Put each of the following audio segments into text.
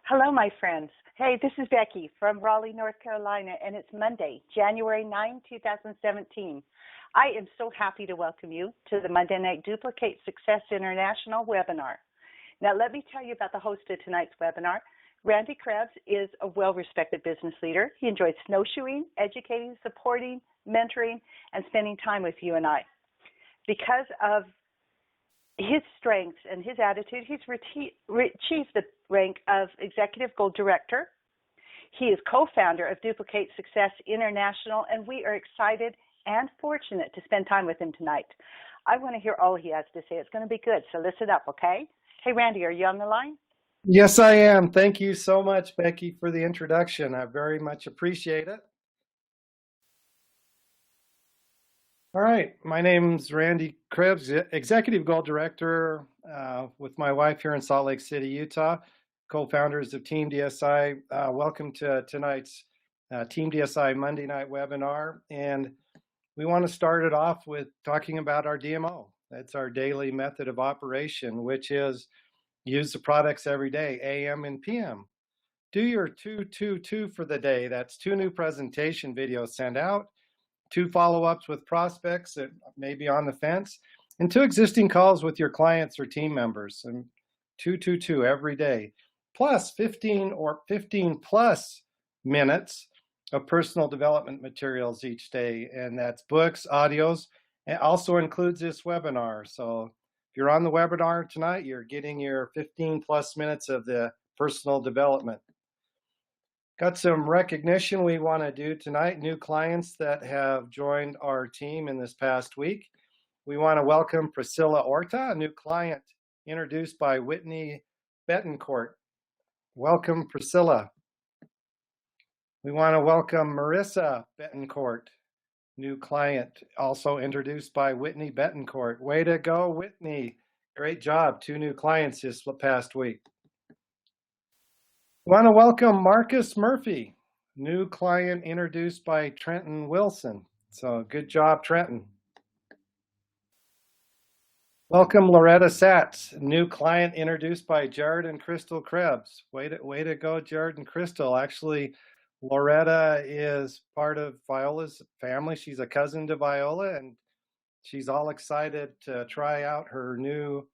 Hello, my friends. Hey, this is Becky from Raleigh, North Carolina, and it's Monday, January 9, 2017. I am so happy to welcome you to the Monday Night Duplicate Success International webinar. Now, let me tell you about the host of tonight's webinar. Randy Crebs is a well-respected business leader. He enjoys snowshoeing, educating, supporting, mentoring, and spending time with you and I. Because of his strengths and his attitude, he's achieved the rank of Executive Gold Director. He is co-founder of Duplicate Success International, and we are excited and fortunate to spend time with him tonight. I want to hear all he has to say. It's going to be good, so listen up, okay? Hey, Randy, are you on the line? Yes, I am. Thank you so much, Becky, for the introduction. I very much appreciate it. All right, my name's Randy Crebs, Executive Gold Director with my wife here in Salt Lake City, Utah, co-founders of Team DSI. Welcome to tonight's Team DSI Monday night webinar. And we want to start it off with talking about our DMO. That's our daily method of operation, which is use the products every day, AM and PM. Do your 2-2-2 for the day. That's 2 new presentation videos sent out, 2 follow-ups with prospects that may be on the fence, and 2 existing calls with your clients or team members, and 2-2-2 every day, plus 15 plus minutes of personal development materials each day, and that's books, audios, and also includes this webinar. So if you're on the webinar tonight, you're getting your 15 plus minutes of the personal development. Got some recognition we want to do tonight, new clients that have joined our team in this past week. We want to welcome Priscilla Orta, a new client introduced by Whitney Betancourt. Welcome, Priscilla. We want to welcome Marissa Betancourt, new client, also introduced by Whitney Betancourt. Way to go, Whitney. Great job, 2 new clients this past week. We want to welcome Marcus Murphy, new client introduced by Trenton Wilson. So good job, Trenton. Welcome Loretta Satz, new client introduced by Jared and Crystal Krebs. Way to go, Jared and Crystal. Actually, Loretta is part of Viola's family. She's a cousin to Viola, and she's all excited to try out her new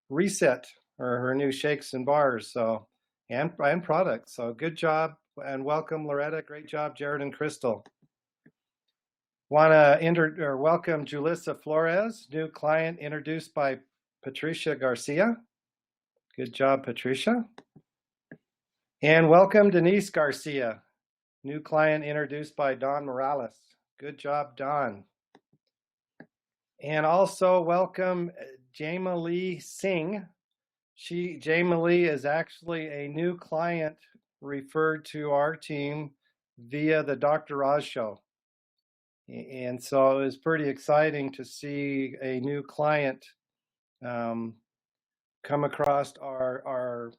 reset, or her new shakes and bars, so and products. So good job and welcome, Loretta. Great job, Jared and Crystal. Want to welcome Julissa Flores, new client introduced by Patricia Garcia. Good job, Patricia. And welcome Denise Garcia, new client introduced by Don Morales. Good job, Don. And also welcome Jama Lee Singh. Jama Lee is actually a new client referred to our team via the Dr. Oz show. And so it was pretty exciting to see a new client come across our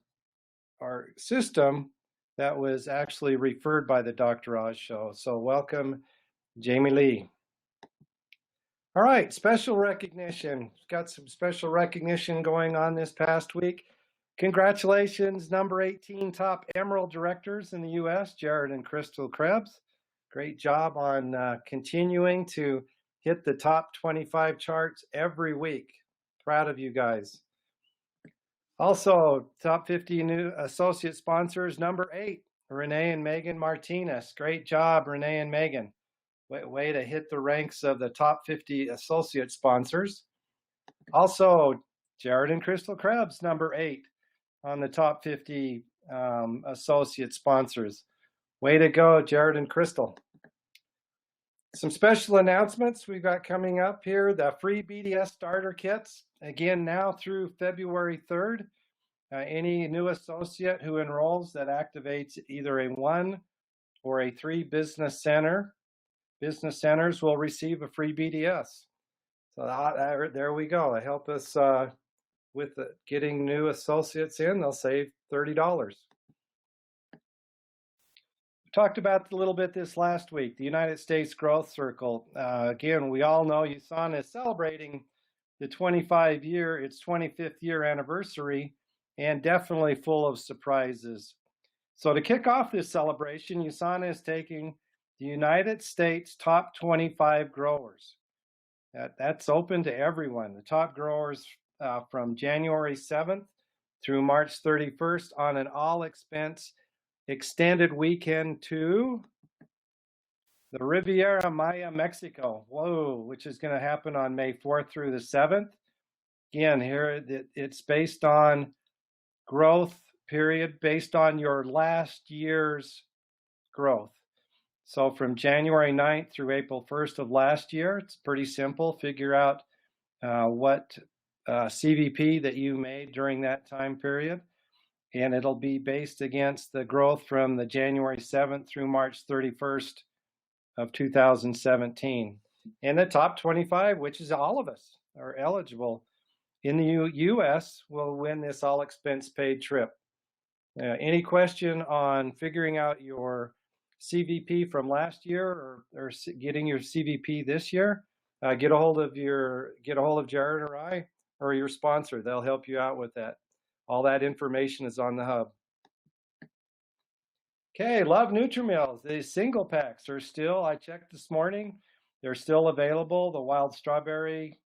system that was actually referred by the Dr. Oz show. So welcome, Jamie Lee. All right, special recognition. Got some special recognition going on this past week. Congratulations, number 18 top Emerald directors in the U.S., Jared and Crystal Krebs. Great job on continuing to hit the top 25 charts every week. Proud of you guys. Also, top 50 new associate sponsors, number 8, Renee and Megan Martinez. Great job, Renee and Megan. Way to hit the ranks of the top 50 associate sponsors. Also, Jared and Crystal Krebs, number 8 on the top 50 associate sponsors. Way to go, Jared and Crystal. Some special announcements we've got coming up here. The free BDS starter kits, again, now through February 3rd. Any new associate who enrolls that activates either a 1 or a 3 business centers will receive a free BDS. So there we go. It help us with getting new associates in. They'll save $30. We talked about a little bit this last week, the United States Growth Circle. Again, we all know USANA is celebrating its 25th year anniversary, and definitely full of surprises. So to kick off this celebration, USANA is taking the United States top 25 growers. That's open to everyone. The top growers from January 7th through March 31st on an all-expense extended weekend to the Riviera Maya, Mexico. Whoa, which is going to happen on May 4th through the 7th. Again, here it's based on growth period, based on your last year's growth. So from January 9th through April 1st of last year, it's pretty simple. Figure out what CVP that you made during that time period, and it'll be based against the growth from the January 7th through March 31st of 2017. And the top 25, which is all of us, are eligible in the U.S. will win this all-expense paid trip. Any question on figuring out your CVP from last year or getting your CVP this year? Get a hold of Jared or I or your sponsor. They'll help you out with that. All that information is on the hub. Okay, Love Nutrimills. The single packs are still, I checked this morning, they're still available. The wild strawberry,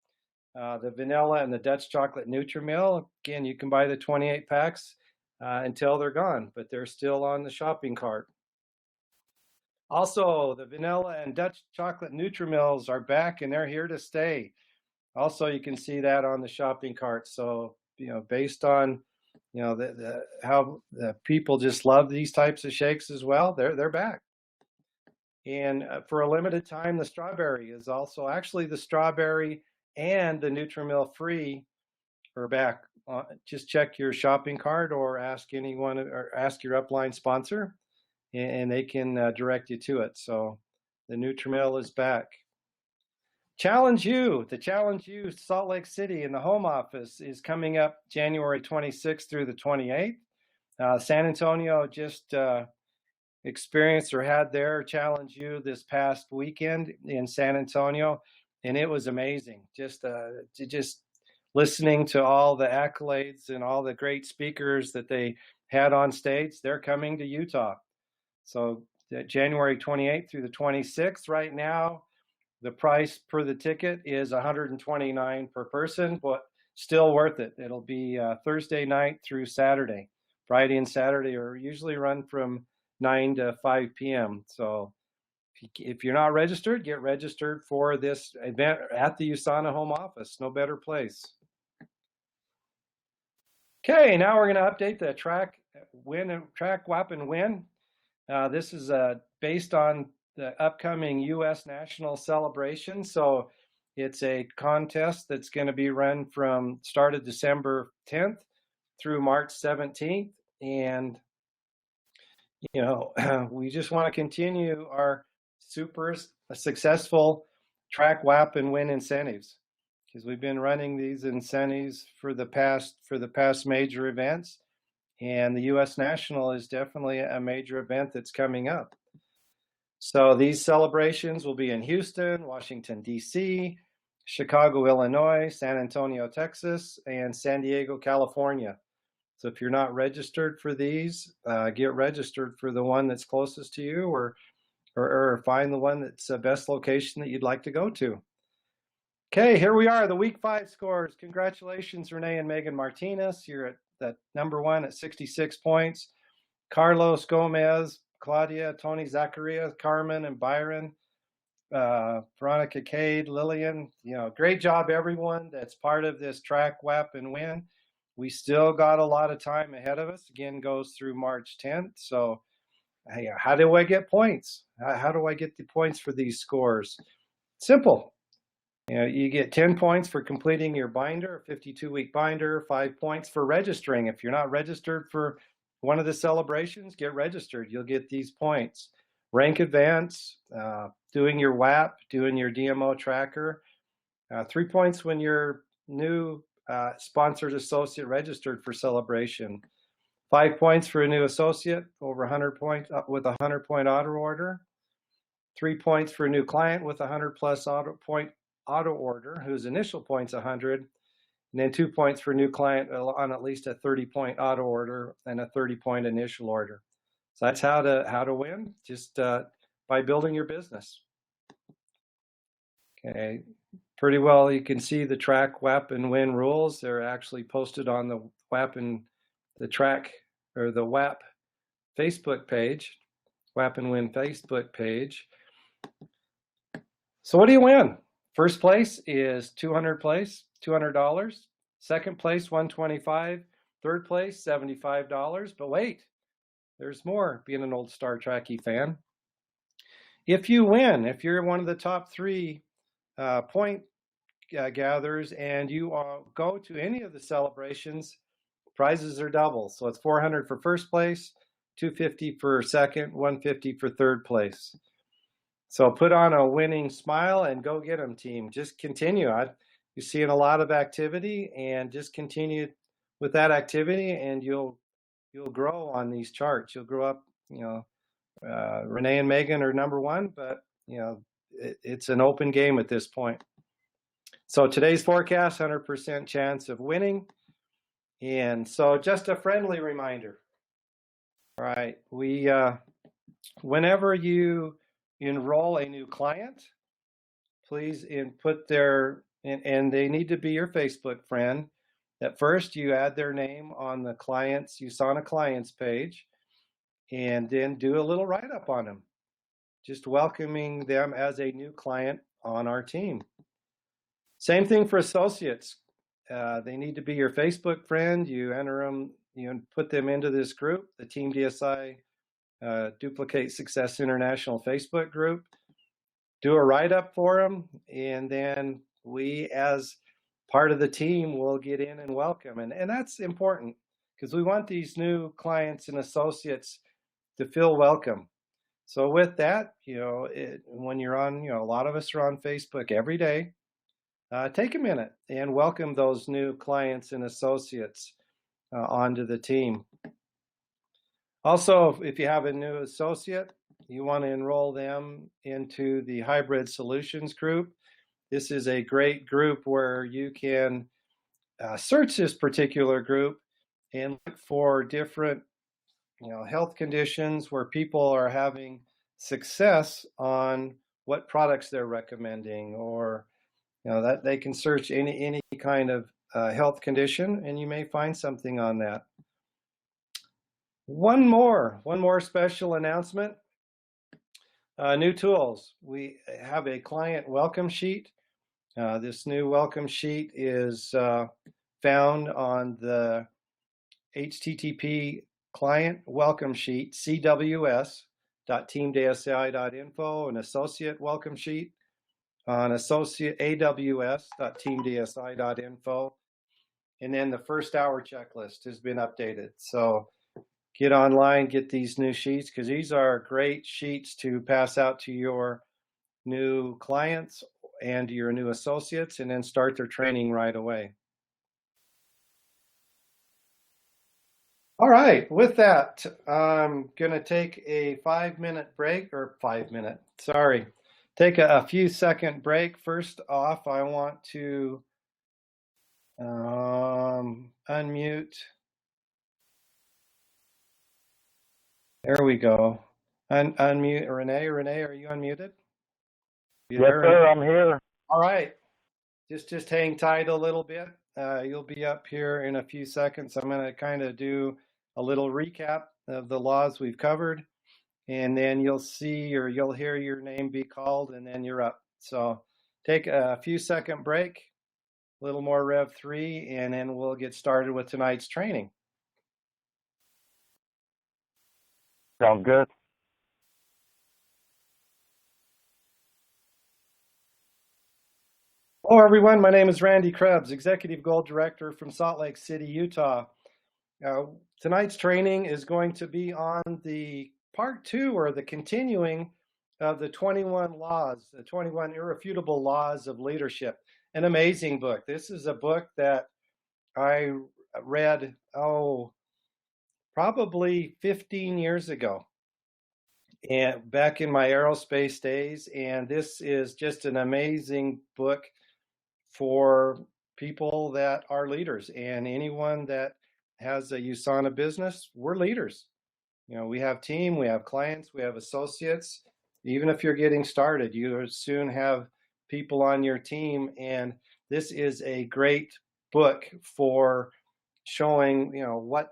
the vanilla, and the Dutch chocolate Nutrimill. Again, you can buy the 28 packs until they're gone, but they're still on the shopping cart. Also, the vanilla and Dutch chocolate Nutrimills are back and they're here to stay. Also, you can see that on the shopping cart. So, based on, how the people just love these types of shakes as well, they're back. And for a limited time, the strawberry is also, actually the strawberry and the Nutrimill free are back. Just check your shopping cart or ask anyone or ask your upline sponsor, and they can direct you to it. So the Nutrimill is back. The Challenge U Salt Lake City in the home office is coming up January 26th through the 28th. San Antonio just experienced or had their Challenge U this past weekend in San Antonio, and it was amazing. Just listening to all the accolades and all the great speakers that they had on stage. They're coming to Utah. So January 28th through the 26th. Right now, the price per the ticket is $129 per person, but still worth it. It'll be Thursday night through Saturday. Friday and Saturday are usually run from 9 to 5 p.m. So if you're not registered, get registered for this event at the USANA home office. No better place. Okay, now we're going to update the track WAPnWin. This is based on the upcoming U.S. National Celebration. So it's a contest that's going to be run from started December 10th through March 17th. And, we just want to continue our super successful track WAPnWin incentives, because we've been running these incentives for the past major events, and the U.S. National is definitely a major event that's coming up. So these celebrations will be in Houston, Washington, D.C., Chicago, Illinois, San Antonio, Texas, and San Diego, California. So if you're not registered for these, get registered for the one that's closest to you, or find the one that's the best location that you'd like to go to. Okay, here we are, the Week 5 scores. Congratulations, Renee and Megan Martinez. You're at that number one at 66 points. Carlos Gomez, Claudia, Tony Zachariah, Carmen, and Byron, Veronica Cade, Lillian. Great job, everyone that's part of this track WAPnWin. We still got a lot of time ahead of us. Again, goes through March 10th. So how do I get points? How do I get the points for these scores? Simple. You get 10 points for completing your binder, a 52-week binder, 5 points for registering. If you're not registered for one of the celebrations, get registered. You'll get these points. Rank advance, doing your WAP, doing your DMO tracker. 3 points when you're new sponsored associate registered for celebration. 5 points for a new associate, over 100 points with a 100-point auto order. 3 points for a new client with a 100+ auto order, whose initial point's 100. and then 2 points for new client on at least a 30-point auto order and a 30-point initial order. So that's how to win, just by building your business. Okay, pretty well you can see the track WAPnWin rules. They're actually posted on the the WAP Facebook page, WAPnWin Facebook page. So what do you win? First place is $200. Second place, $125. Third place, $75. But wait, there's more, being an old Star Trekkie fan. If you win, if you're one of the top 3 point gatherers and you go to any of the celebrations, prizes are double. So it's $400 for first place, $250 for second, $150 for third place. So put on a winning smile and go get them, team. Just continue. You're seeing a lot of activity, and just continue with that activity, and you'll grow on these charts. You'll grow up. Renee and Megan are number 1, but it's an open game at this point. So today's forecast, 100% chance of winning. And so just a friendly reminder. All right, whenever you enroll a new client, please input and they need to be your Facebook friend. At first, you add their name on the USANA clients page, and then do a little write-up on them, just welcoming them as a new client on our team. Same thing for associates. They need to be your Facebook friend. You enter them, put them into this group, the Team DSI Duplicate Success International Facebook group. Do a write-up for them, and then we, as part of the team, will get in and welcome. And that's important, because we want these new clients and associates to feel welcome. So with that, when you're on, a lot of us are on Facebook every day. Take a minute and welcome those new clients and associates onto the team. Also, if you have a new associate, you want to enroll them into the Hybrid Solutions group. This is a great group where you can search this particular group and look for different health conditions where people are having success on what products they're recommending, or that they can search any kind of health condition, and you may find something on that. One more special announcement. New tools. We have a client welcome sheet. This new welcome sheet is found on the HTTP client welcome sheet, cws.teamdsi.info, an associate welcome sheet on aws.teamdsi.info. And then the first hour checklist has been updated. So get online, get these new sheets, because these are great sheets to pass out to your new clients and your new associates, and then start their training right away. All right, with that, I'm going to take a 5-minute break, take a few second break. First off, I want to unmute. There we go. Unmute Renee. Renee, are you unmuted? Yes, sir, I'm here. All right. Just hang tight a little bit. You'll be up here in a few seconds. I'm going to kind of do a little recap of the laws we've covered, and then you'll see, or you'll hear your name be called, and then you're up. So take a few second break, a little more Rev 3, and then we'll get started with tonight's training. Sounds good. Hello, everyone. My name is Randy Crebs, Executive Gold Director from Salt Lake City, Utah. Tonight's training is going to be on the part 2, or the continuing of the 21 laws, the 21 Irrefutable Laws of Leadership. An amazing book. This is a book that I read, probably 15 years ago, and back in my aerospace days. And this is just an amazing book for people that are leaders, and anyone that has a USANA business, we're leaders. We have team, we have clients, we have associates. Even if you're getting started, you soon have people on your team, and this is a great book for showing, what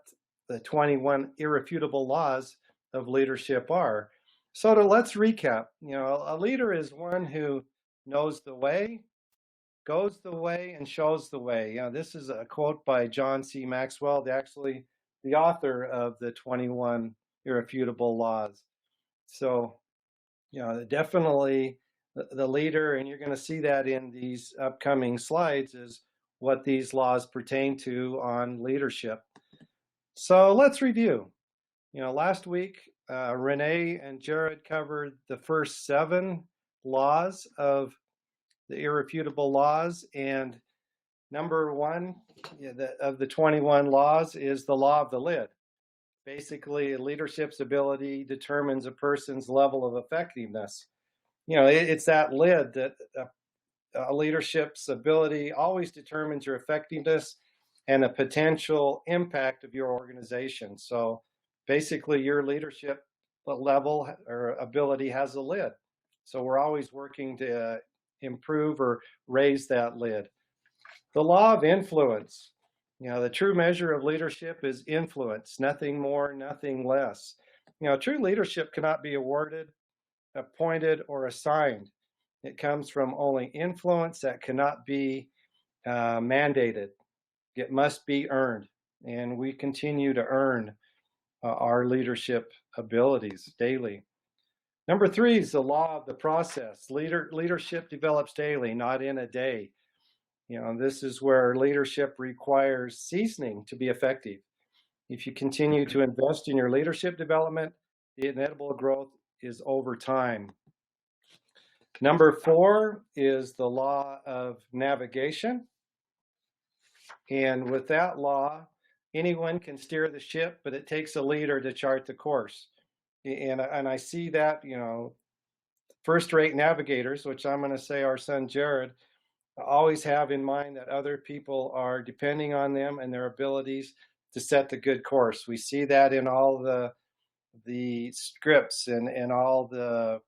the 21 irrefutable laws of leadership are. So let's recap. A leader is one who knows the way, goes the way, and shows the way. This is a quote by John C. Maxwell, actually the author of the 21 irrefutable laws. So, definitely the leader, and you're going to see that in these upcoming slides, is what these laws pertain to on leadership. So let's review. Last week, Renee and Jared covered the first 7 laws of the irrefutable laws, and number 1 of the 21 laws is the law of the lid. Basically, leadership's ability determines a person's level of effectiveness. It's that lid that a leadership's ability always determines your effectiveness and the potential impact of your organization. So basically, your leadership level or ability has a lid. So we're always working to improve or raise that lid. The law of influence. The true measure of leadership is influence, nothing more, nothing less. True leadership cannot be awarded, appointed, or assigned. It comes from only influence that cannot be mandated. It must be earned, and we continue to earn our leadership abilities daily. Number 3 is the law of the process. Leadership develops daily, not in a day. This is where leadership requires seasoning to be effective. If you continue to invest in your leadership development, the inevitable growth is over time. Number 4 is the law of navigation. And with that law, anyone can steer the ship, but it takes a leader to chart the course. And I see that, first-rate navigators, which I'm going to say our son Jared, always have in mind that other people are depending on them and their abilities to set the good course. We see that in all the scripts and all the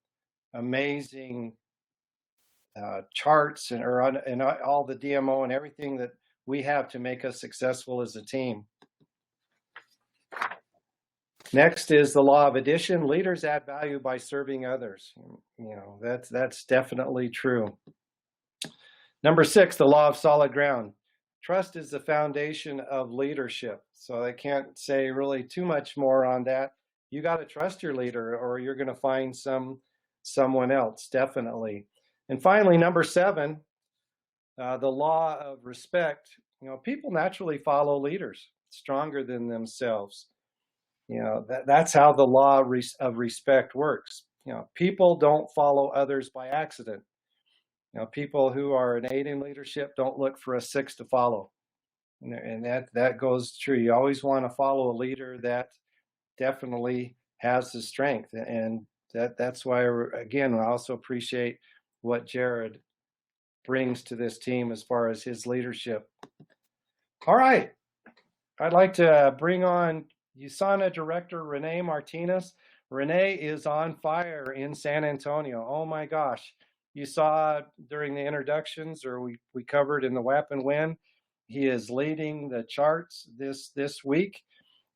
amazing charts and all the DMO and everything that we have to make us successful as a team. Next is the law of addition. Leaders add value by serving others. That's definitely true. Number 6, the law of solid ground. Trust is the foundation of leadership. So I can't say really too much more on that. You got to trust your leader, or you're going to find someone else, definitely. And finally, number 7, the law of respect. People naturally follow leaders stronger than themselves. That's how the law of respect works. People don't follow others by accident. People who are innate in leadership don't look for a 6 to follow. And that goes true. You always want to follow a leader that definitely has the strength. And that's why, again, I also appreciate what Jared brings to this team as far as his leadership. All right. I'd like to bring on USANA Director Renee Martinez. Renee is on fire in San Antonio. Oh my gosh. You saw during the introductions, or we covered in the WAPnWin, he is leading the charts this week.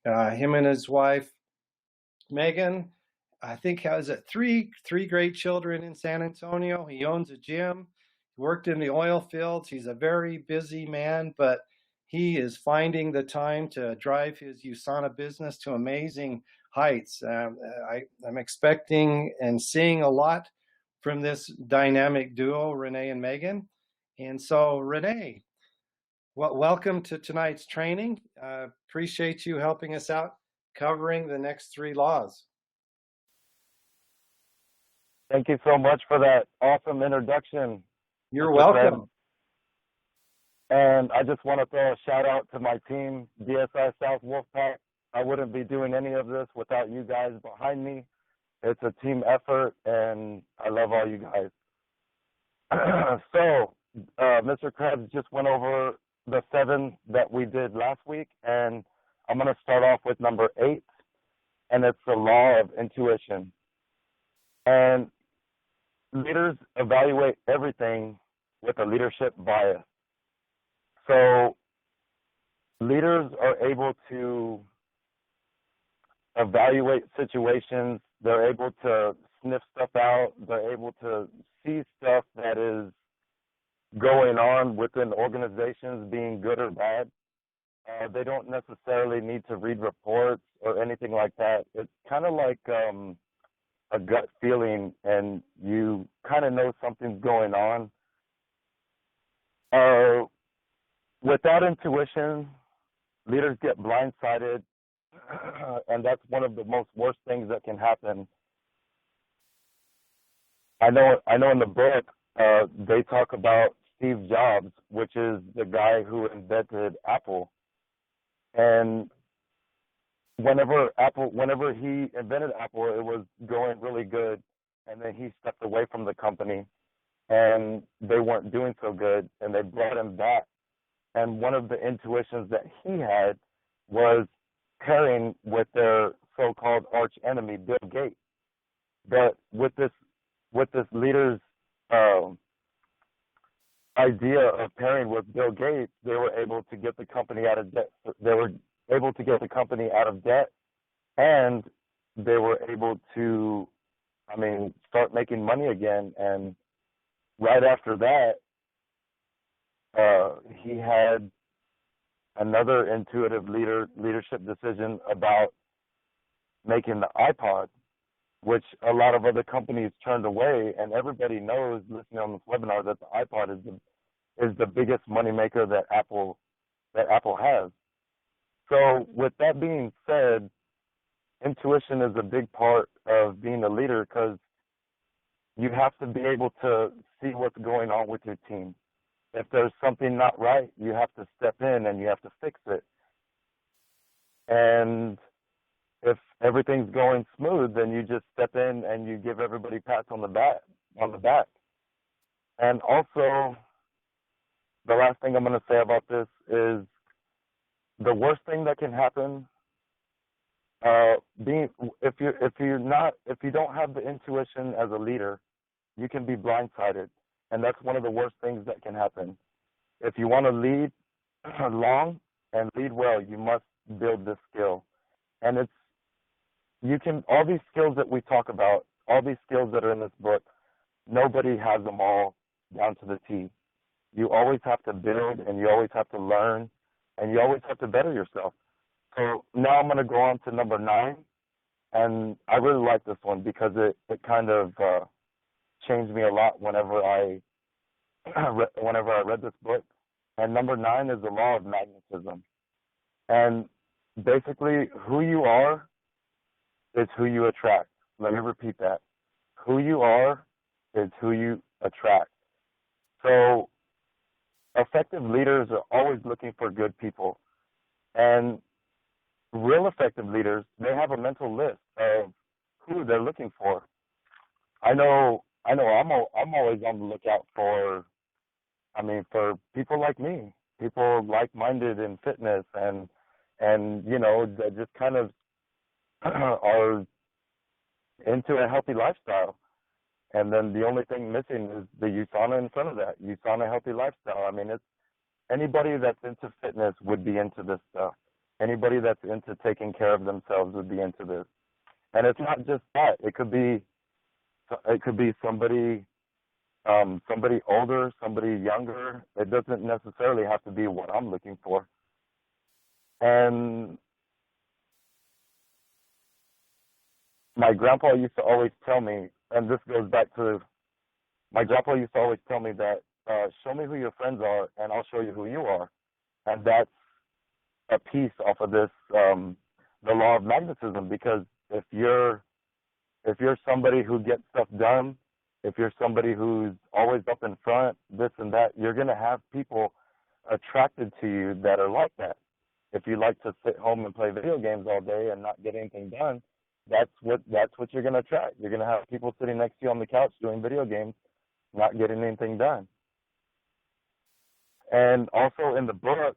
Him and his wife, Megan, I think has three great children in San Antonio. He owns a gym, worked in the oil fields. He's a very busy man, but he is finding the time to drive his USANA business to amazing heights. I'm expecting and seeing a lot from this dynamic duo, Renee and Megan. And so, Renee, welcome to tonight's training. Appreciate you helping us out covering the next 3 laws. Thank you so much for that awesome introduction. You're welcome. And I just want to throw a shout out to my team, DSI South Wolfpack. I wouldn't be doing any of this without you guys behind me. It's a team effort, and I love all you guys. So Mr. Crebs just went over the 7 that we did last week, and I'm going to start off with number 8, and it's the law of intuition. And leaders evaluate everything with a leadership bias. So leaders are able to evaluate situations. They're able to sniff stuff out. They're able to see stuff that is going on within organizations, being good or bad. They don't necessarily need to read reports or anything like that. It's kind of like a gut feeling, and you kind of know something's going on. Without intuition, leaders get blindsided, and that's one of the most worst things that can happen. I know in the book, they talk about Steve Jobs, which is the guy who invented Apple. And whenever he invented Apple, it was going really good, and then he stepped away from the company, and they weren't doing so good, and they brought him back. And one of the intuitions that he had was pairing with their so-called arch enemy, Bill Gates. But with this leader's idea of pairing with Bill Gates, they were able to get the company out of debt. They were able to get the company out of debt, and they were able to, start making money again. And right after that, he had another intuitive leadership decision about making the iPod, which a lot of other companies turned away. And everybody knows, listening on this webinar, that the iPod is the biggest moneymaker that Apple has. So with that being said, intuition is a big part of being a leader, because you have to be able to see what's going on with your team. If there's something not right, you have to step in and you have to fix it. And if everything's going smooth, then you just step in and you give everybody pats on the back. And also, the last thing I'm going to say about this is the worst thing that can happen. If you don't have the intuition as a leader, you can be blindsided, and that's one of the worst things that can happen. If you want to lead long and lead well, you must build this skill. And all these skills that we talk about, all these skills that are in this book, nobody has them all down to the T. You always have to build, and you always have to learn, and you always have to better yourself. So now I'm going to go on to number 9, and I really like this one because it kind of changed me a lot whenever I read this book. And number 9 is the law of magnetism. And basically, who you are is who you attract. Let me repeat that. Who you are is who you attract. So effective leaders are always looking for good people. And real effective leaders, they have a mental list of who they're looking for. I know I'm always on the lookout for people like me, people like-minded in fitness and that just kind of are into a healthy lifestyle. And then the only thing missing is the USANA in front of that, USANA healthy lifestyle. It's anybody that's into fitness would be into this stuff. Anybody that's into taking care of themselves would be into this. And it's not just that. It could be somebody older, somebody younger. It doesn't necessarily have to be what I'm looking for. And my grandpa used to always tell me, and this goes back to, my grandpa used to always tell me that, show me who your friends are, and I'll show you who you are. And that's a piece off of this, the law of magnetism, because if you're somebody who gets stuff done, if you're somebody who's always up in front, this and that, you're going to have people attracted to you that are like that. If you like to sit home and play video games all day and not get anything done, that's what you're going to attract. You're going to have people sitting next to you on the couch doing video games, not getting anything done. And also in the book,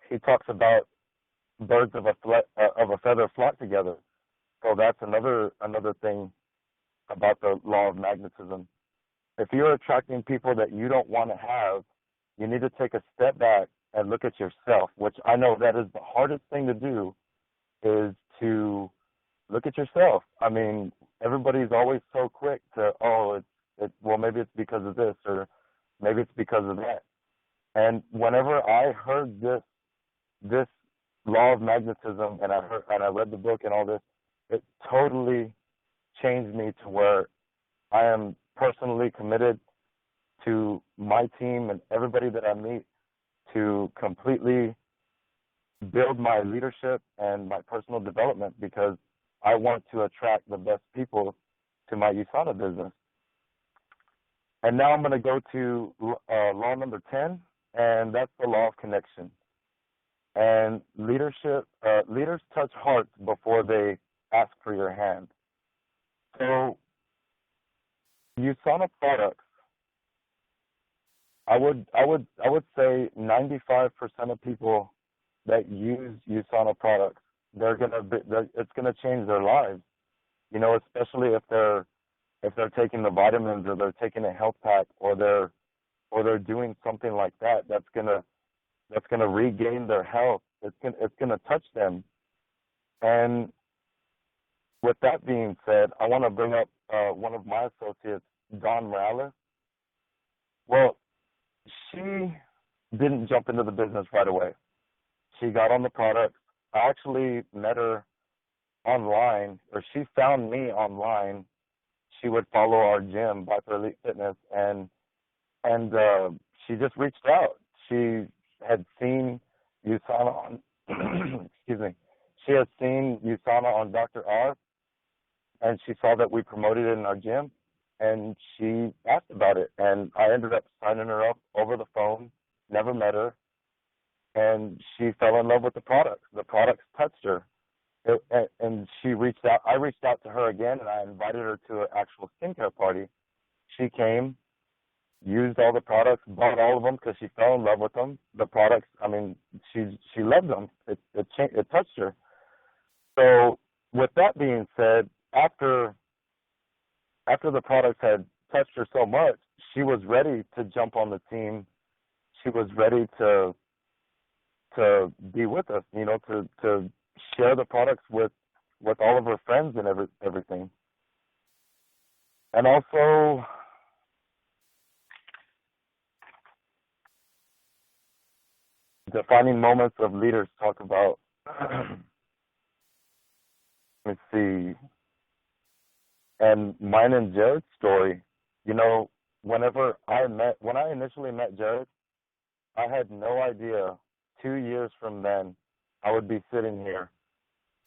he talks about birds of a feather flock together. So that's another thing about the law of magnetism. If you're attracting people that you don't want to have, you need to take a step back and look at yourself, which I know that is the hardest thing to do, is to look at yourself. I mean, everybody's always so quick to, well, maybe it's because of this, or maybe it's because of that. And whenever I heard this law of magnetism, and I read the book and all this, it totally changed me to where I am personally committed to my team and everybody that I meet to completely build my leadership and my personal development, because I want to attract the best people to my USANA business. And now I'm going to go to law number 10, and that's the law of connection. And leaders touch hearts before they ask for your hand. So USANA products, I would say 95% of people that use USANA products, it's gonna change their lives. You know, especially if they're taking the vitamins, or they're taking a health pack, or they're doing something like that. That's gonna regain their health. It's gonna touch them. And with that being said, I want to bring up one of my associates, Dawn Morales. Well, she didn't jump into the business right away. She got on the products. I actually met her online, or she found me online. She would follow our gym, Viper Elite Fitness, and she just reached out. She had seen USANA on, excuse me, she had seen USANA on Dr. R, and she saw that we promoted it in our gym, and she asked about it, and I ended up signing her up over the phone. Never met her, and she fell in love with the products. The products touched her, and she reached out. I reached out to her again, and I invited her to an actual skincare party. She came, used all the products, bought all of them because she fell in love with them. The products, I mean, she loved them. It touched her. So with that being said, after the products had touched her so much, she was ready to jump on the team. She was ready to be with us, you know, to share the products with all of her friends and everything. And also, defining moments of leaders talk about, let's see, and mine and Jared's story, you know, when I initially met Jared, I had no idea 2 years from then I would be sitting here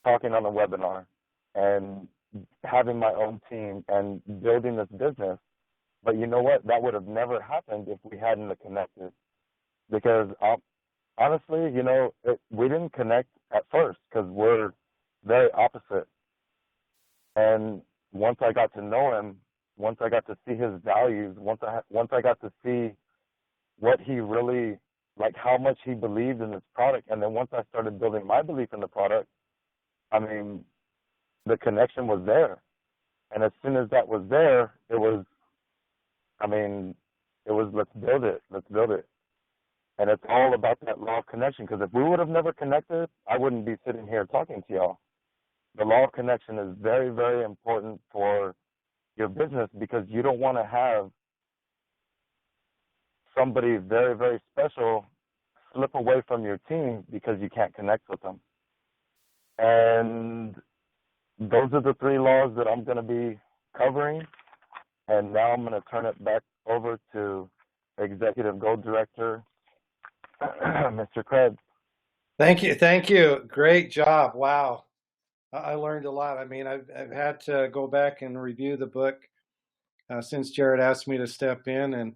talking on a webinar and having my own team and building this business. But you know what? That would have never happened if we hadn't connected. Because honestly, you know, we didn't connect at first because we're very opposite. And once I got to know him, once I got to see his values, once I got to see what he really, like how much he believed in this product, and then once I started building my belief in the product, I mean, the connection was there. And as soon as that was there, it was let's build it. And it's all about that law of connection, because if we would have never connected, I wouldn't be sitting here talking to y'all. The law of connection is very, very important for your business, because you don't want to have somebody very, very special slip away from your team because you can't connect with them. And those are the 3 laws that I'm going to be covering. And now I'm going to turn it back over to Executive Gold Director, Mr. Crebs. Thank you. Great job. Wow. I learned a lot. I mean, I've had to go back and review the book since Jared asked me to step in, and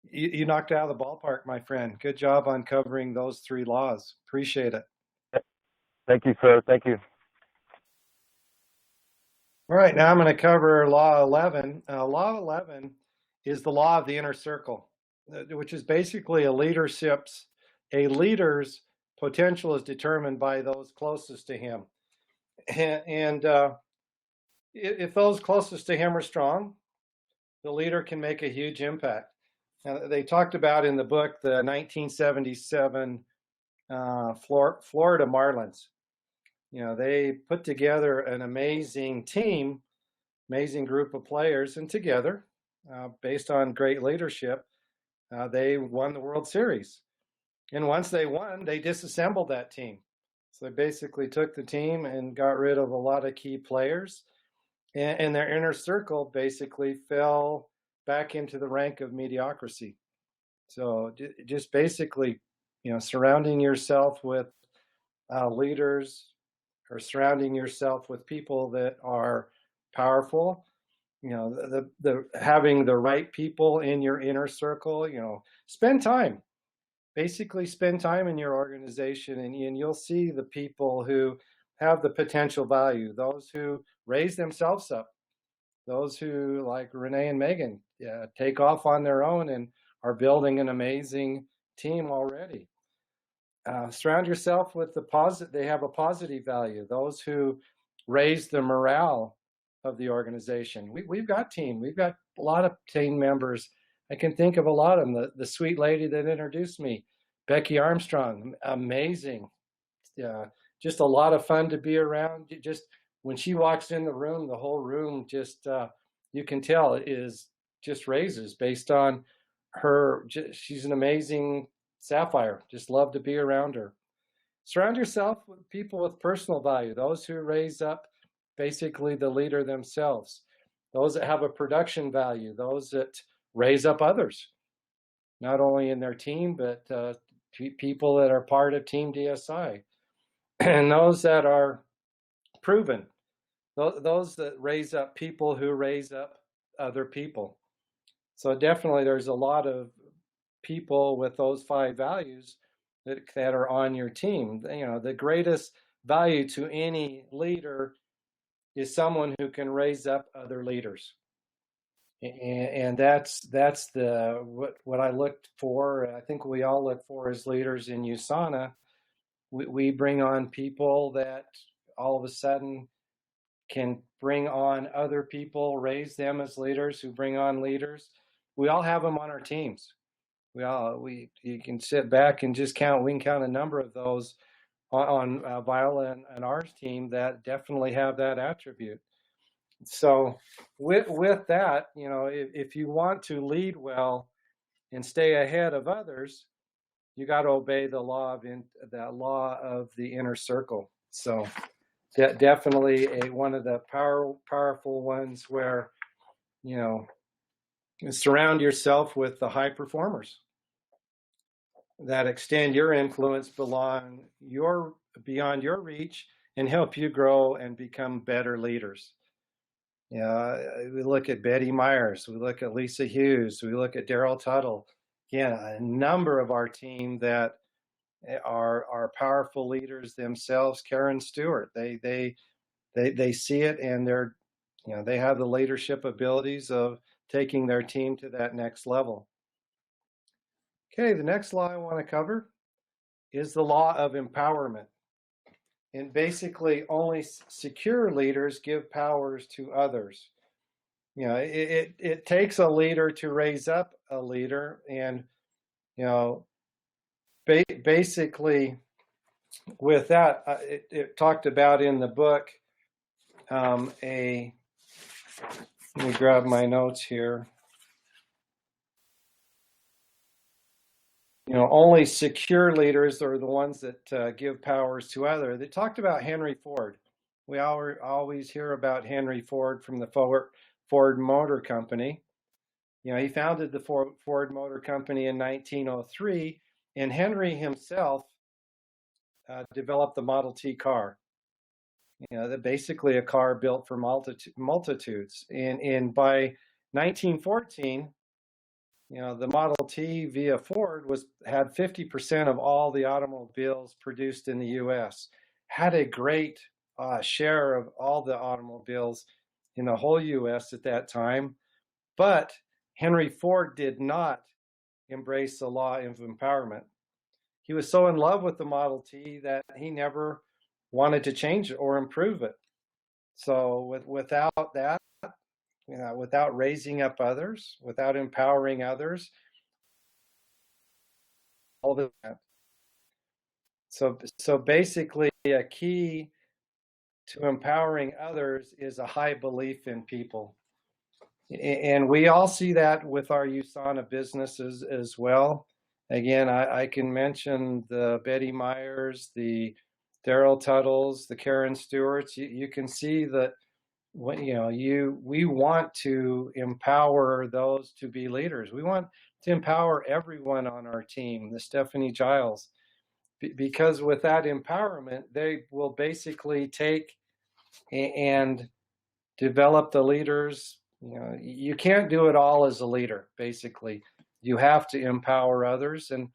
you knocked it out of the ballpark, my friend. Good job on covering those 3 laws. Appreciate it. Thank you, sir. Thank you. All right, now I'm going to cover Law 11. Law 11 is the law of the inner circle. which is basically a leader's potential is determined by those closest to him. And if those closest to him are strong, the leader can make a huge impact. They talked about in the book the 1977 Florida Marlins. They put together an amazing team, amazing group of players, and together, based on great leadership, they won the World Series. And once they won, they disassembled that team. So they basically took the team and got rid of a lot of key players, and their inner circle basically fell back into the rank of mediocrity. So just basically, surrounding yourself with leaders, or surrounding yourself with people that are powerful, having the right people in your inner circle, spend time in your organization, and you'll see the people who have the potential value, those who raise themselves up, those who, like Renee and Megan, take off on their own and are building an amazing team already. Surround yourself with they have a positive value, those who raise the morale of the organization. We've got a lot of team members. I can think of a lot of them. The sweet lady that introduced me, Becky Armstrong, amazing. Just a lot of fun to be around. Just when she walks in the room, the whole room just, you can tell, is just raises based on her. She's an amazing sapphire. Just love to be around her. Surround yourself with people with personal value, those who raise up basically the leader themselves, those that have a production value, those that raise up others, not only in their team, but people that are part of Team DSI, and those that are proven, those that raise up people who raise up other people. So definitely there's a lot of people with those 5 values that are on your team. The greatest value to any leader is someone who can raise up other leaders. And that's what I looked for. I think we all look for as leaders in USANA. We bring on people that all of a sudden can bring on other people, raise them as leaders who bring on leaders. We all have them on our teams. You can sit back and just count. We can count a number of those on Viola and ours team that definitely have that attribute. So with that, if you want to lead well and stay ahead of others, you got to obey the law of the inner circle. So definitely one of the powerful ones where, surround yourself with the high performers that extend your influence beyond your reach and help you grow and become better leaders. We look at Betty Myers, we look at Lisa Hughes, we look at Daryl Tuttle. Again, a number of our team that are powerful leaders themselves. Karen Stewart, they see it, and they have the leadership abilities of taking their team to that next level. Okay, the next law I want to cover is the law of empowerment. And basically, only secure leaders give powers to others. It takes a leader to raise up a leader, and basically, with that, it talked about in the book. Let me grab my notes here. Only secure leaders are the ones that give powers to others. They talked about Henry Ford. We always hear about Henry Ford from the Ford Motor Company. He founded the Ford Motor Company in 1903, and Henry himself developed the Model T car. Basically a car built for multitudes. And by 1914, the Model T via Ford had 50% of all the automobiles produced in the U.S. Had a great share of all the automobiles in the whole U.S. at that time. But Henry Ford did not embrace the law of empowerment. He was so in love with the Model T that he never wanted to change it or improve it. So without that, without raising up others, without empowering others, all that. So basically, a key to empowering others is a high belief in people. And we all see that with our USANA businesses as well. Again, I can mention the Betty Myers, the Daryl Tuttles, the Karen Stewarts. You can see that we want to empower those to be leaders. We want to empower everyone on our team, the Stephanie Giles, because with that empowerment, they will basically take and develop the leaders. You can't do it all as a leader, basically. You have to empower others, and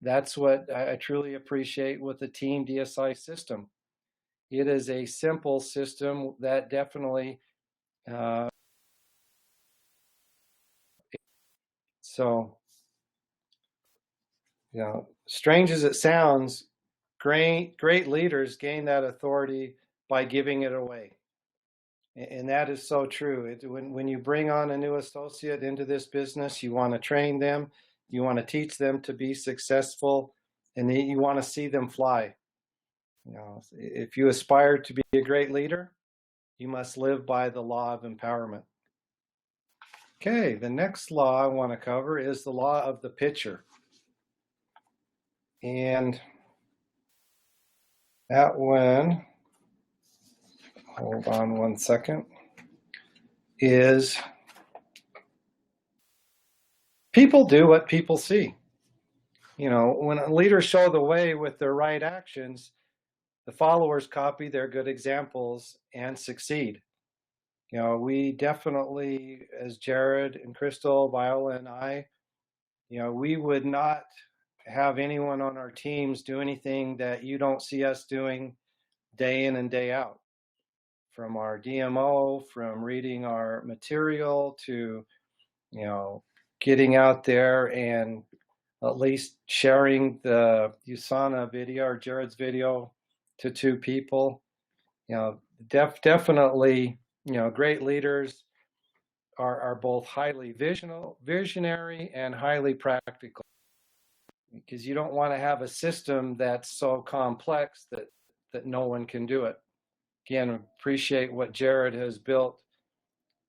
that's what I truly appreciate with the Team DSI system. It is a simple system that definitely strange as it sounds, great leaders gain that authority by giving it away. And that is so true. When you bring on a new associate into this business, you want to train them, you want to teach them to be successful, and you want to see them fly. If you aspire to be a great leader, you must live by the law of empowerment. Okay, the next law I want to cover is the law of the pitcher. And that one, hold on one second, is people do what people see. When leaders show the way with their right actions, the followers copy their good examples and succeed. We definitely, as Jared and Crystal, Viola, and I, we would not have anyone on our teams do anything that you don't see us doing day in and day out. From our DMO, from reading our material to, getting out there and at least sharing the USANA video or Jared's video to 2 people. Definitely, great leaders are both highly visionary and highly practical, because you don't want to have a system that's so complex that no one can do it. Again, appreciate what Jared has built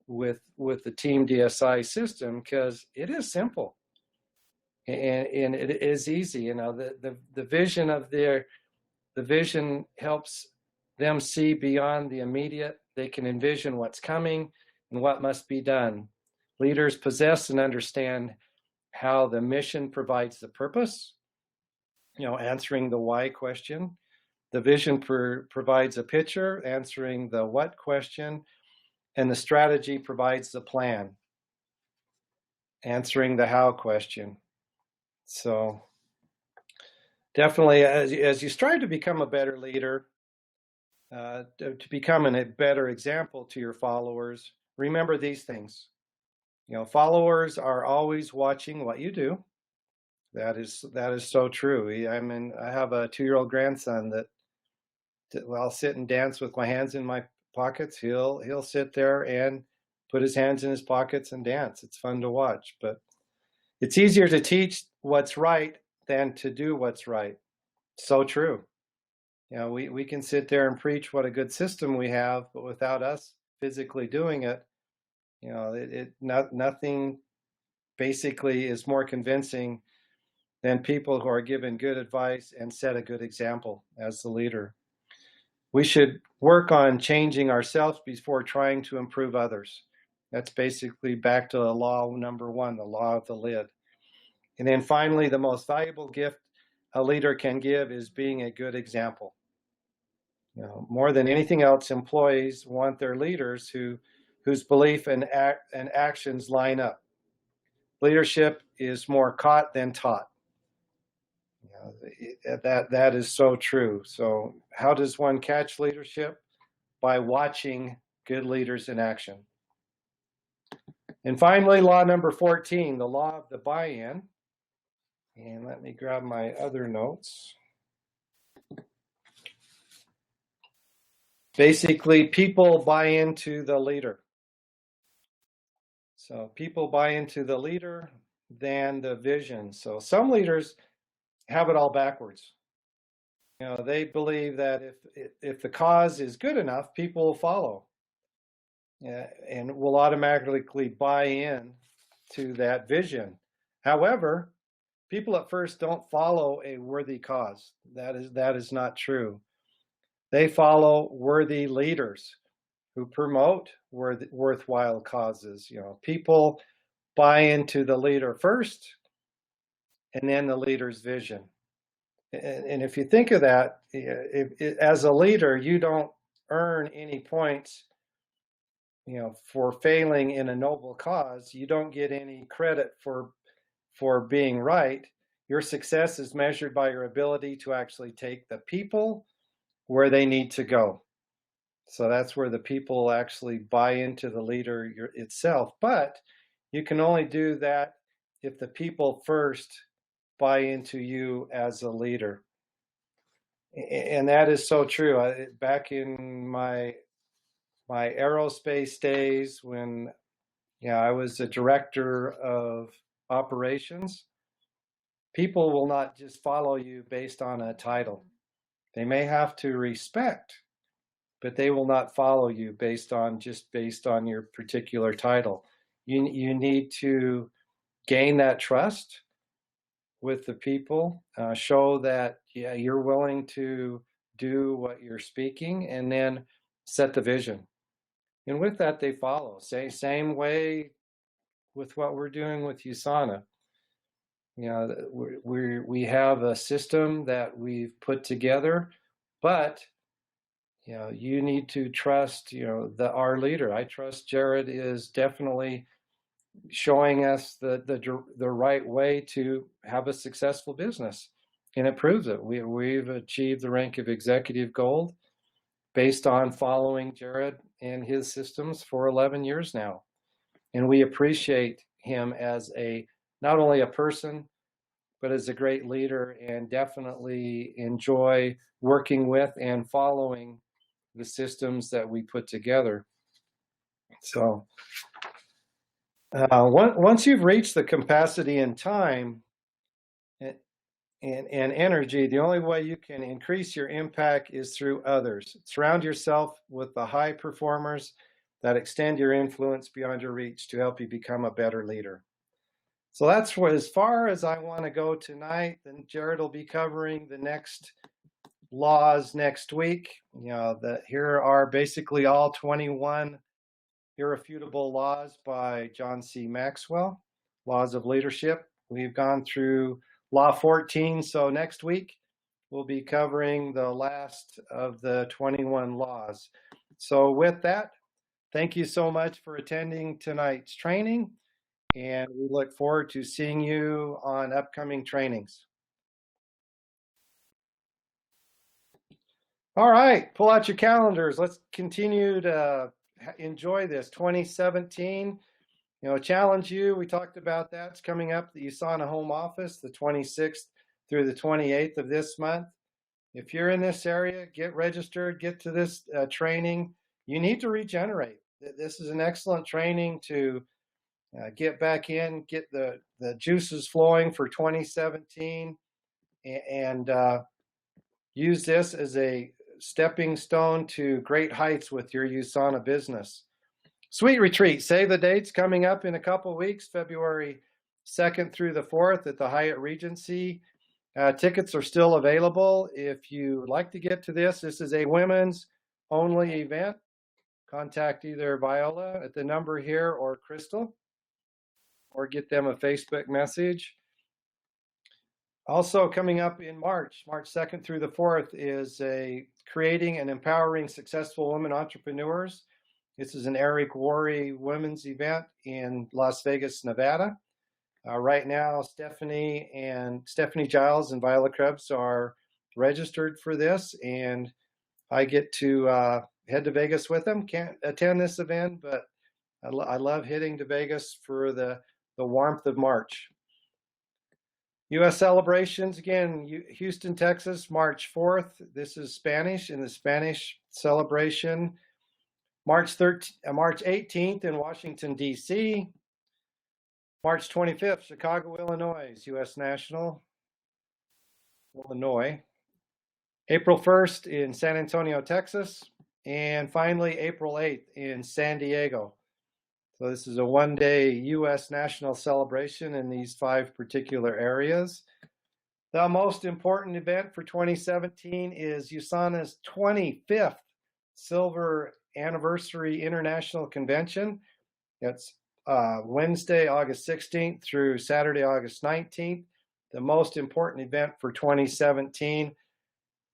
with the Team DSI system, because it is simple and it is easy. The vision of the vision helps them see beyond the immediate. They can envision what's coming and what must be done. Leaders possess and understand how the mission provides the purpose, answering the why question. The vision provides a picture, answering the what question, and the strategy provides the plan, answering the how question. So definitely, as you strive to become a better leader, to become a better example to your followers, remember these things. Followers are always watching what you do. That is so true. I have a 2-year-old grandson that I'll sit and dance with my hands in my pockets. He'll sit there and put his hands in his pockets and dance. It's fun to watch, but it's easier to teach what's right than to do what's right. So true. We can sit there and preach what a good system we have, but without us physically doing it, nothing basically is more convincing than people who are given good advice and set a good example as the leader. We should work on changing ourselves before trying to improve others. That's basically back to the law number 1, the law of the lid. And then finally, the most valuable gift a leader can give is being a good example. More than anything else, employees want their leaders whose belief and actions line up. Leadership is more caught than taught. That is so true. So how does one catch leadership? By watching good leaders in action. And finally, law number 14, the law of the buy-in. And let me grab my other notes. Basically, people buy into the leader. So people buy into the leader than the vision. So some leaders have it all backwards. They believe that if the cause is good enough, people will follow, and will automatically buy in to that vision. However, people at first don't follow a worthy cause. That is not true. They follow worthy leaders who promote worthwhile causes. People buy into the leader first, and then the leader's vision. And if you think of that, as a leader, you don't earn any points, for failing in a noble cause. You don't get any credit for being right. Your success is measured by your ability to actually take the people where they need to go. So that's where the people actually buy into the leader itself. But you can only do that if the people first buy into you as a leader. And that is so true. Back in my aerospace days, when I was a director of operations, people will not just follow you based on a title. They may have to respect, but they will not follow you based on your particular title. You need to gain that trust with the people, show that you're willing to do what you're speaking, and then set the vision. And with that, they follow. Same way with what we're doing with USANA. We have a system that we've put together, but you need to trust our leader. I trust Jared is definitely showing us the right way to have a successful business, and it proves it. We've achieved the rank of executive gold based on following Jared and his systems for 11 years now, and we appreciate him as not only a person, but as a great leader, and definitely enjoy working with and following the systems that we put together. So once you've reached the capacity and time and energy, the only way you can increase your impact is through others. Surround yourself with the high performers that extend your influence beyond your reach to help you become a better leader. So that's as far as I want to go tonight. Then Jared will be covering the next laws next week. Here are basically all 21 Irrefutable Laws by John C. Maxwell, Laws of Leadership. We've gone through Law 14, so next week we'll be covering the last of the 21 laws. So with that, thank you so much for attending tonight's training, and we look forward to seeing you on upcoming trainings. All right, pull out your calendars. Let's continue to enjoy this 2017. Challenge you. We talked about that. It's coming up, the USANA home office, the 26th through the 28th of this month. If you're in this area, get registered, get to this training. You need to regenerate. This is an excellent training to get back in, get the juices flowing for 2017, and use this as a stepping stone to great heights with your USANA business. Sweet Retreat, save the dates, coming up in a couple weeks, February 2nd through the 4th at the Hyatt Regency. Tickets are still available. If you would like to get to this is a women's only event. Contact either Viola at the number here or Crystal, or get them a Facebook message. Also coming up in March 2nd through the 4th, is a Creating and Empowering Successful Women Entrepreneurs. This is an Eric Worre women's event in Las Vegas, Nevada. Right now, Stephanie Giles and Viola Crebs are registered for this, and I get to head to Vegas with them. Can't attend this event, but I love heading to Vegas for the warmth of March. U.S. celebrations, again, Houston, Texas, March 4th. This is Spanish in the Spanish celebration. March 18th in Washington, D.C. March 25th, Chicago, Illinois, U.S. National, Illinois. April 1st in San Antonio, Texas. And finally, April 8th in San Diego. So this is a one-day U.S. national celebration in these 5 particular areas. The most important event for 2017 is USANA's 25th Silver Anniversary International Convention. It's Wednesday, August 16th through Saturday, August 19th. The most important event for 2017.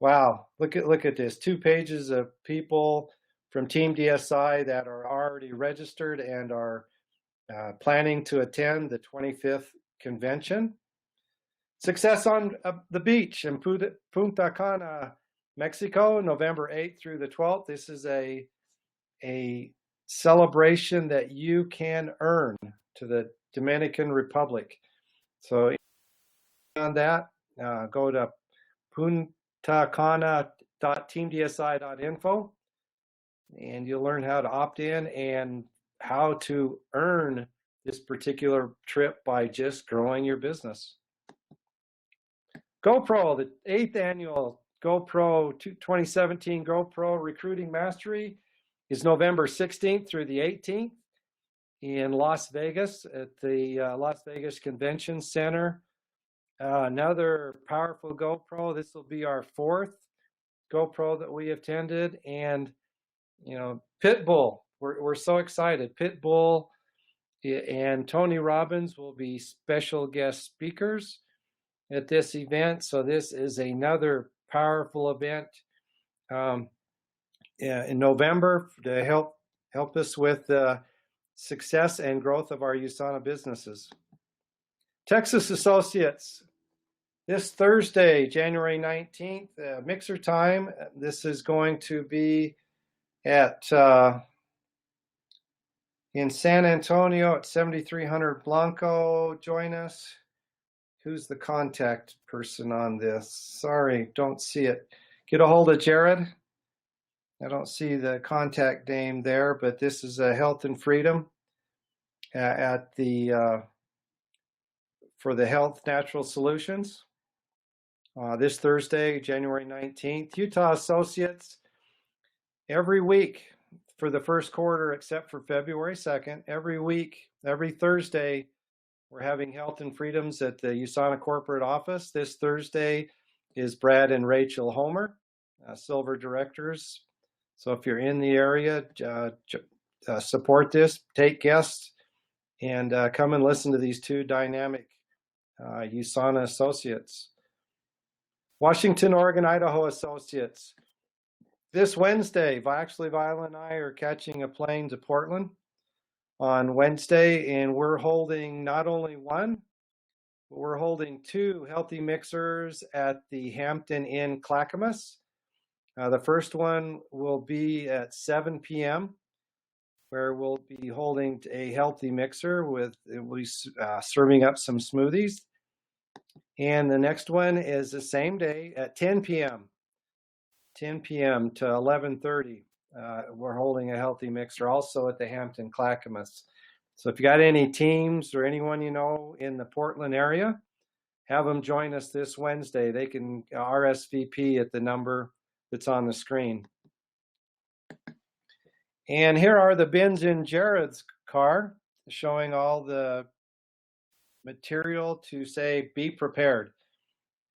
Wow, look at this. 2 pages of people from Team DSI that are already registered and are planning to attend the 25th convention. Success on the beach in Punta Cana, Mexico, November 8th through the 12th. This is a celebration that you can earn to the Dominican Republic. So on that, go to puntacana.teamdsi.info and you'll learn how to opt in and how to earn this particular trip by just growing your business. GoPro, the 8th annual GoPro 2017 GoPro Recruiting Mastery is November 16th through the 18th in Las Vegas at the Las Vegas Convention Center. Another powerful GoPro. This will be our 4th GoPro that we attended. And, you know, Pitbull, we're so excited. Pitbull and Tony Robbins will be special guest speakers at this event. So this is another powerful event in November to help us with the success and growth of our USANA businesses. Texas Associates, this Thursday, January 19th, mixer time. This is going to be at in San Antonio at 7300 Blanco. Join us. Who's the contact person on this? Sorry, don't see it. Get a hold of Jared. I don't see the contact name there, but this is a Health and Freedom at the for the Health Natural Solutions. This Thursday, January 19th. Utah Associates, every week for the first quarter, except for February 2nd, every week, every Thursday, we're having Health and Freedoms at the USANA corporate office. This Thursday is Brad and Rachel Homer, Silver Directors. So if you're in the area, support this, take guests, and come and listen to these 2 dynamic USANA associates. Washington, Oregon, Idaho Associates. This Wednesday, actually, Viola and I are catching a plane to Portland on Wednesday, and we're holding not only one, but we're holding 2 healthy mixers at the Hampton Inn Clackamas. The first one will be at 7 p.m., where we'll be holding a healthy mixer with serving up some smoothies. And the next one is the same day at 10 p.m. 10 p.m. to 11:30. We're holding a healthy mixer also at the Hampton Clackamas. So if you got any teams or anyone you know in the Portland area, have them join us this Wednesday. They can RSVP at the number that's on the screen. And here are the bins in Jared's car, showing all the material to say, be prepared.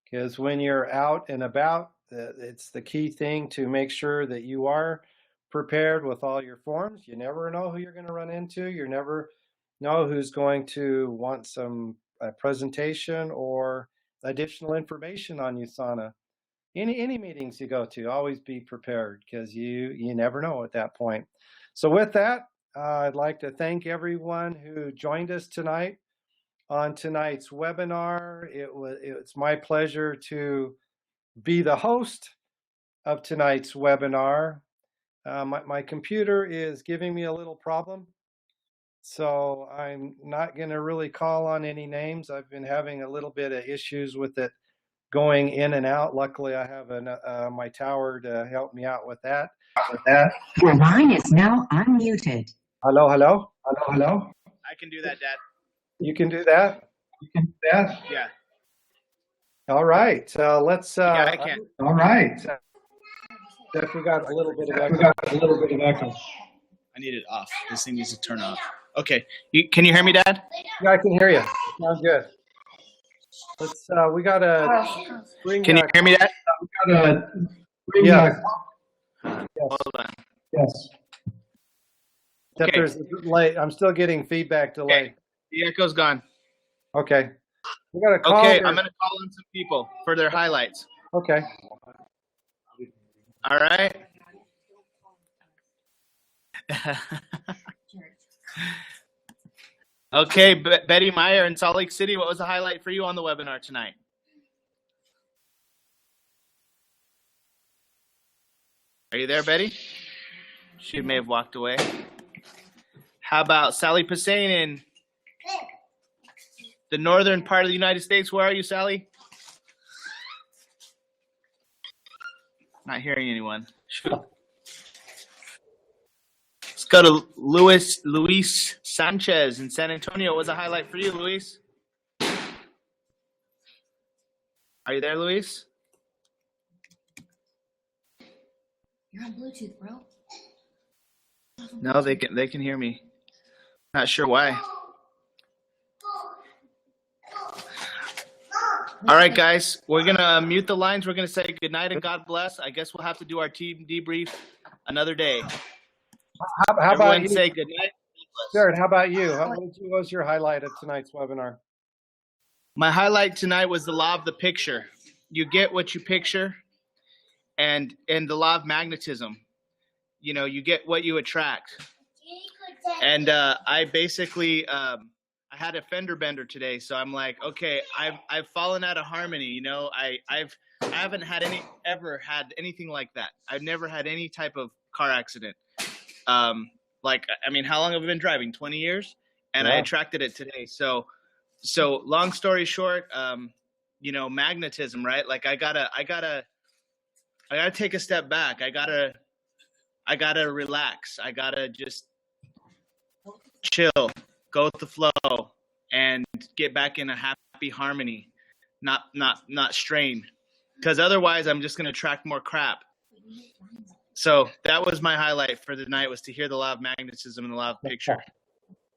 Because when you're out and about, it's the key thing to make sure that you are prepared with all your forms. You never know who you're going to run into. You never know who's going to want some presentation or additional information on USANA. Any meetings you go to, always be prepared, because you never know at that point. So with that, I'd like to thank everyone who joined us tonight on tonight's webinar. It's my pleasure to be the host of tonight's webinar. My computer is giving me a little problem, So I'm not going to really call on any names. I've been having a little bit of issues with it going in and out. Luckily, I have my tower to help me out with that. Your line is now unmuted. Hello, hello, hello, hello. I can do that, Dad. You can do that? You can do that? Yeah. All right. Let's. Yeah, I can. All right. We got a little bit of echo. I need it off. This thing needs to turn off. Okay. Can you hear me, Dad? Yeah, I can hear you. Sounds good. Let's. We gotta bring. Can you hear me, Dad? We gotta. Yeah. Hold on. Yes. Except Okay. there's a delay. I'm still getting feedback delay. Okay. The echo's gone. Okay. We got to call. Okay, I'm gonna call in some people for their highlights. Okay. All right. Okay, Betty Meyer in Salt Lake City, what was the highlight for you on the webinar tonight? Are you there, Betty? She may have walked away. How about Sally Passain in the northern part of the United States? Where are you, Sally? Not hearing anyone. Let's go to Luis Sanchez in San Antonio. What was a highlight for you, Luis? Are you there, Luis? You're on Bluetooth, bro. No, they can hear me. Not sure why. All right, guys, we're gonna mute the lines. We're gonna say good night and God bless. I guess we'll have to do our team debrief another day. How about you? Say good night. Jared, how about you? What was your highlight of tonight's webinar? My highlight tonight was the law of the picture. You get what you picture, and the law of magnetism. You know, you get what you attract. And I basically I had a fender bender today, so I'm like, okay, I've fallen out of harmony. You know, I haven't ever had anything like that. I've never had any type of car accident. Like, I mean, how long have I been driving? 20 years, and Yeah. I attracted it today. So long story short, you know, magnetism, right? Like I gotta take a step back. I gotta relax. I gotta just chill, go with the flow, and get back in a happy harmony, not strain, because otherwise I'm just gonna attract more crap. So that was my highlight for the night, was to hear the law of magnetism and the law of picture.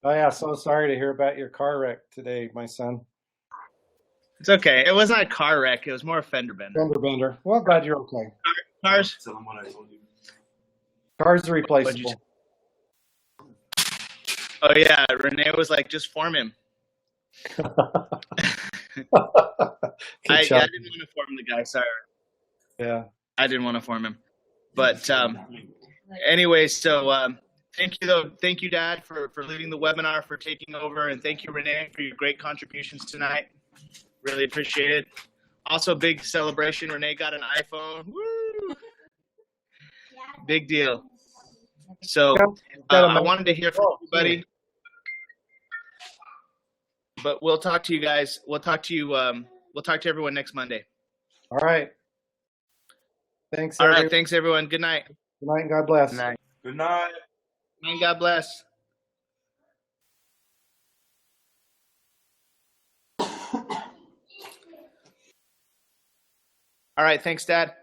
Oh yeah, so sorry to hear about your car wreck today, my son. It's okay. It wasn't a car wreck. It was more a fender bender. Fender bender. Well, glad you're okay. Cars. Cars are replaceable. Oh yeah, Renee was like, just form him. Good I job. didn't want to form the guy. Sorry. Yeah. I didn't want to form him. But anyway, so thank you, Dad, for leading the webinar, for taking over, and thank you, Renee, for your great contributions tonight. Really appreciate it. Also, big celebration. Renee got an iPhone. Woo! Big deal. So I wanted to hear from everybody. But we'll talk to you guys. We'll talk to everyone next Monday. All right. Thanks. All right. Thanks, everyone. Good night. Good night and God bless. Good night. Good night. And God bless. All right. Thanks, Dad.